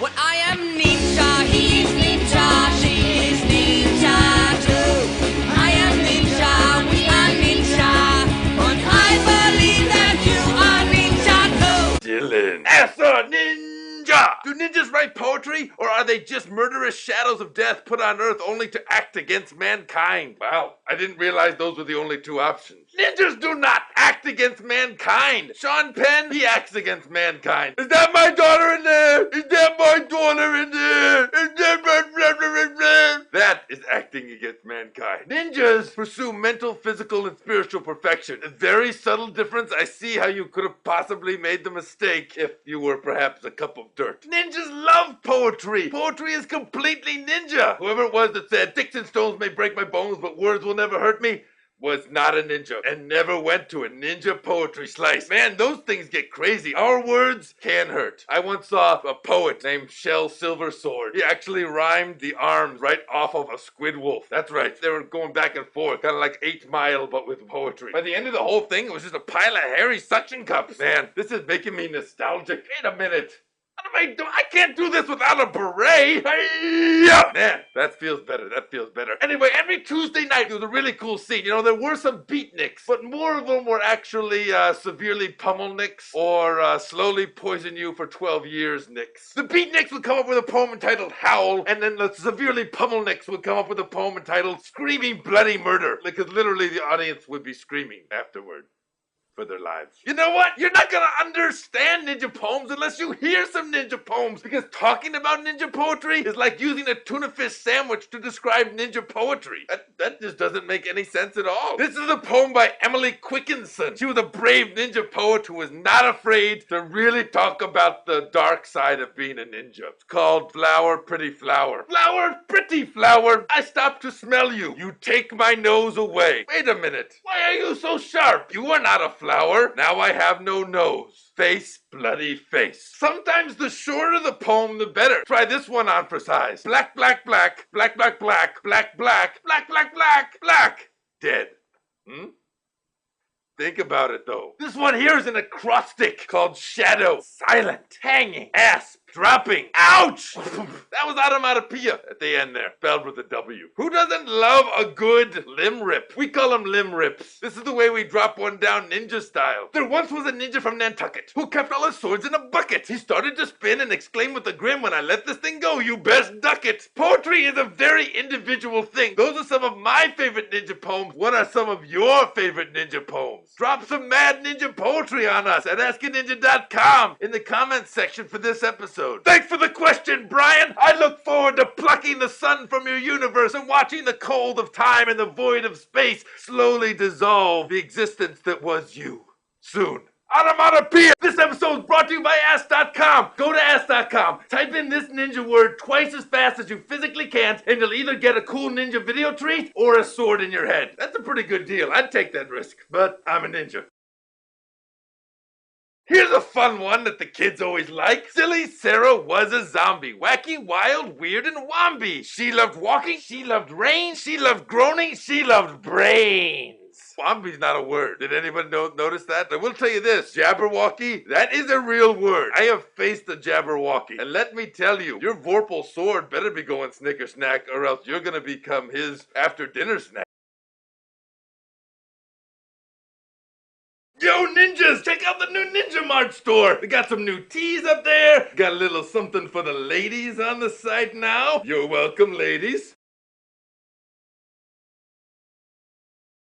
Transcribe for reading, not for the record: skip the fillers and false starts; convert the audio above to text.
Well, I am ninja, he's ninja, she is ninja too. I am ninja, we are ninja, and I believe that you are ninja too. Dylan. As a ninja! Do ninjas write poetry, or are they just murderous shadows of death put on Earth only to act against mankind? Wow, I didn't realize those were the only two options. Ninjas do not act against mankind! Sean Penn, he acts against mankind. Is that my daughter in there? Is that my daughter in there? Is that my... That is acting against mankind. Ninjas pursue mental, physical, and spiritual perfection. A very subtle difference. I see how you could have possibly made the mistake if you were perhaps a cup of dirt. Ninjas love poetry. Poetry is completely ninja. Whoever it was that said, "Sticks and stones may break my bones, but words will never hurt me," was not a ninja and never went to a ninja poetry slice. Man, those things get crazy. Our words can hurt. I once saw a poet named Shel Silversword. He actually rhymed the arms right off of a squid wolf. That's right. They were going back and forth, kind of like 8 Mile, but with poetry. By the end of the whole thing, it was just a pile of hairy suction cups. Man, this is making me nostalgic. Wait a minute. What am I doing? I can't do this without a beret. Hi-ya! Man, that feels better. That feels better. Anyway, every Tuesday night, there was a really cool scene. You know, there were some beatniks, but more of them were actually severely pummelnicks or slowly poison you for 12 years nicks. The beatniks would come up with a poem entitled Howl, and then the severely pummelnicks would come up with a poem entitled Screaming Bloody Murder, because literally the audience would be screaming afterward for their lives. You know what? You're not gonna understand ninja poems unless you hear some ninja poems, because talking about ninja poetry is like using a tuna fish sandwich to describe ninja poetry. That just doesn't make any sense at all. This is a poem by Emily Quickenson. She was a brave ninja poet who was not afraid to really talk about the dark side of being a ninja. It's called Flower, Pretty Flower. Flower, pretty flower, I stop to smell you. You take my nose away. Wait a minute. Why are you so sharp? You are not a flower. Now I have no nose. Face, bloody face. Sometimes the shorter the poem, the better. Try this one on for size. Black, black, black, black, black, black, black, black, black, black, black, black. Dead. Think about it though. This one here is an acrostic called shadow, silent, hanging, asp, dropping. Ouch! That was onomatopoeia at the end there, spelled with a W. Who doesn't love a good limb rip? We call them limb rips. This is the way we drop one down ninja style. There once was a ninja from Nantucket who kept all his swords in a bucket. He started to spin and exclaimed with a grin, "When I let this thing go, you best duck it." Poetry is a very individual thing. Those are some of my favorite ninja poems. What are some of your favorite ninja poems? Drop some mad ninja poetry on us at AskANinja.com in the comments section for this episode. Thanks for the question, Brian. I look forward to plucking the sun from your universe and watching the cold of time and the void of space slowly dissolve the existence that was you. Soon. Onomatopoeia! This episode is brought to you by Ask.com. Go to Ask.com, type in this ninja word twice as fast as you physically can, and you'll either get a cool ninja video treat or a sword in your head. That's a pretty good deal. I'd take that risk, but I'm a ninja. Here's a fun one that the kids always like. Silly Sarah was a zombie. Wacky, wild, weird, and womby. She loved walking, she loved rain, she loved groaning, she loved brains. Womby's not a word. Did anyone notice that? I will tell you this, Jabberwocky, that is a real word. I have faced a Jabberwocky, and let me tell you, your Vorpal sword better be going snicker snack, or else you're gonna become his after dinner snack. Yo, ninjas, check out the new Ninja Mart store. We got some new teas up there. Got a little something for the ladies on the site now. You're welcome, ladies.